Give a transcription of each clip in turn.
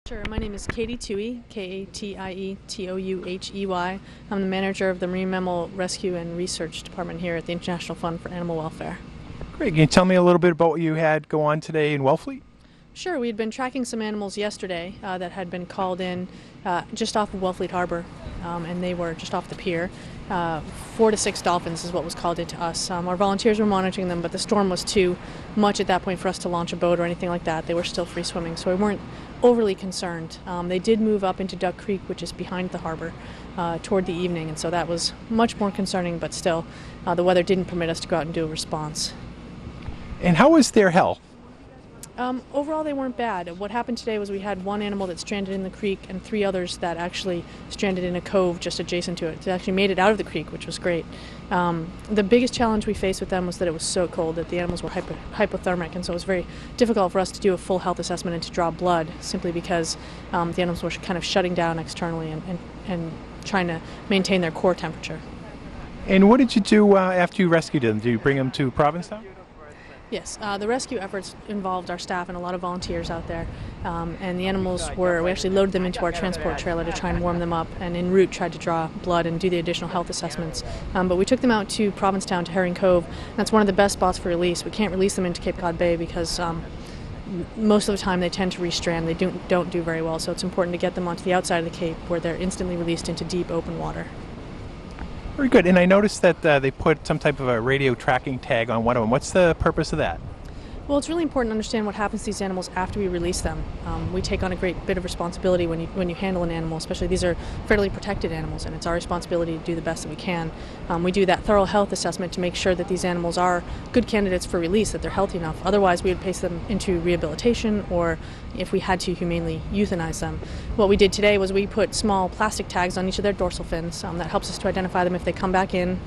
Sure. My name is Katie Toohey, K-A-T-I-E-T-O-U-H-E-Y. I'm the manager of the Marine Mammal Rescue and Research Department here at the International Fund for Animal Welfare. Great. Can you tell me a little bit about what you had go on today in Wellfleet? Sure. We had been tracking some animals yesterday that had been called in just off of Wellfleet Harbor, and they were just off the pier. 4 to 6 dolphins is what was called into us. Our volunteers were monitoring them, but the storm was too much at that point for us to launch a boat or anything like that. They were still free swimming, so we weren't overly concerned. They did move up into Duck Creek, which is behind the harbor, toward the evening, and so that was much more concerning, but still, the weather didn't permit us to go out and do a response. And how was their health? Overall, they weren't bad. What happened today was we had one animal that stranded in the creek and 3 others that actually stranded in a cove just adjacent to it. They actually made it out of the creek, which was great. The biggest challenge we faced with them was that it was so cold that the animals were hypothermic, and so it was very difficult for us to do a full health assessment and to draw blood, simply because the animals were kind of shutting down externally and trying to maintain their core temperature. And what did you do after you rescued them? Did you bring them to Provincetown? Yes, the rescue efforts involved our staff and a lot of volunteers out there, and the animals we actually loaded them into our transport trailer to try and warm them up, and en route tried to draw blood and do the additional health assessments. But we took them out to Provincetown, to Herring Cove. That's one of the best spots for release. We can't release them into Cape Cod Bay because most of the time they tend to restrand. They don't do very well, so it's important to get them onto the outside of the Cape where they're instantly released into deep open water. Very good. And I noticed that they put some type of a radio tracking tag on one of them. What's the purpose of that? Well, it's really important to understand what happens to these animals after we release them. We take on a great bit of responsibility when you handle an animal, especially these are fairly protected animals, and it's our responsibility to do the best that we can. We do that thorough health assessment to make sure that these animals are good candidates for release, that they're healthy enough. Otherwise, we would place them into rehabilitation, or if we had to, humanely euthanize them. What we did today was we put small plastic tags on each of their dorsal fins. That helps us to identify them if they come back in,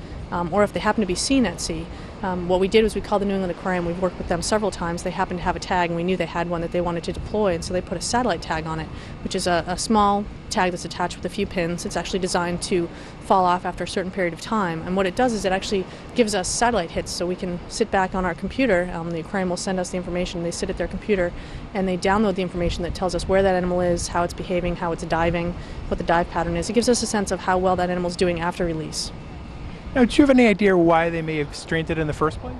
or if they happen to be seen at sea. What we did was we called the New England Aquarium. We've worked with them several times. They happened to have a tag, and we knew they had one that they wanted to deploy, and so they put a satellite tag on it, which is a small tag that's attached with a few pins. It's actually designed to fall off after a certain period of time, and what it does is it actually gives us satellite hits, so we can sit back on our computer. The aquarium will send us the information. They sit at their computer, and they download the information that tells us where that animal is, how it's behaving, how it's diving, what the dive pattern is. It gives us a sense of how well that animal's doing after release. Now, do you have any idea why they may have stranded in the first place?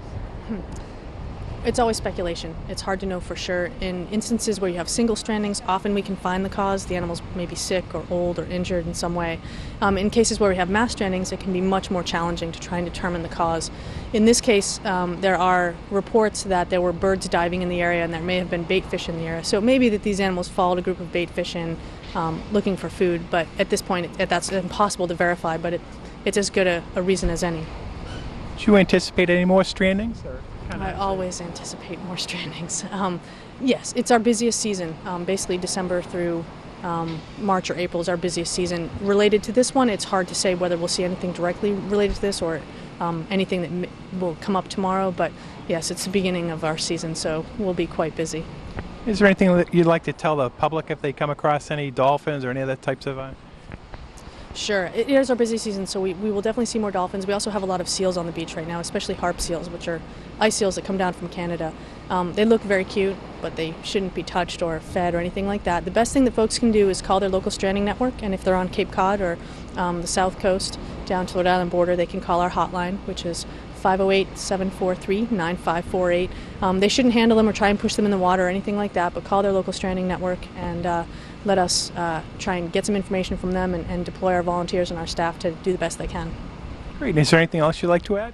It's always speculation. It's hard to know for sure. In instances where you have single strandings, often we can find the cause. The animals may be sick or old or injured in some way. In cases where we have mass strandings, it can be much more challenging to try and determine the cause. In this case, there are reports that there were birds diving in the area, and there may have been bait fish in the area. So it may be that these animals followed a group of bait fish in looking for food, but at this point that's impossible to verify, but it's as good a reason as any. Do you anticipate any more strandings? I always anticipate more strandings. Yes, it's our busiest season. Basically December through March or April is our busiest season. Related to this one, it's hard to say whether we'll see anything directly related to this or anything that will come up tomorrow, but yes, it's the beginning of our season, so we'll be quite busy. Is there anything that you'd like to tell the public if they come across any dolphins or any other types of... Sure. It is our busy season, so we will definitely see more dolphins. We also have a lot of seals on the beach right now, especially harp seals, which are ice seals that come down from Canada. They look very cute, but they shouldn't be touched or fed or anything like that. The best thing that folks can do is call their local stranding network, and if they're on Cape Cod or the south coast down to the Rhode Island border, they can call our hotline, which is 508-743-9548. They shouldn't handle them or try and push them in the water or anything like that, but call their local stranding network and let us try and get some information from them and deploy our volunteers and our staff to do the best they can. Great. Is there anything else you'd like to add?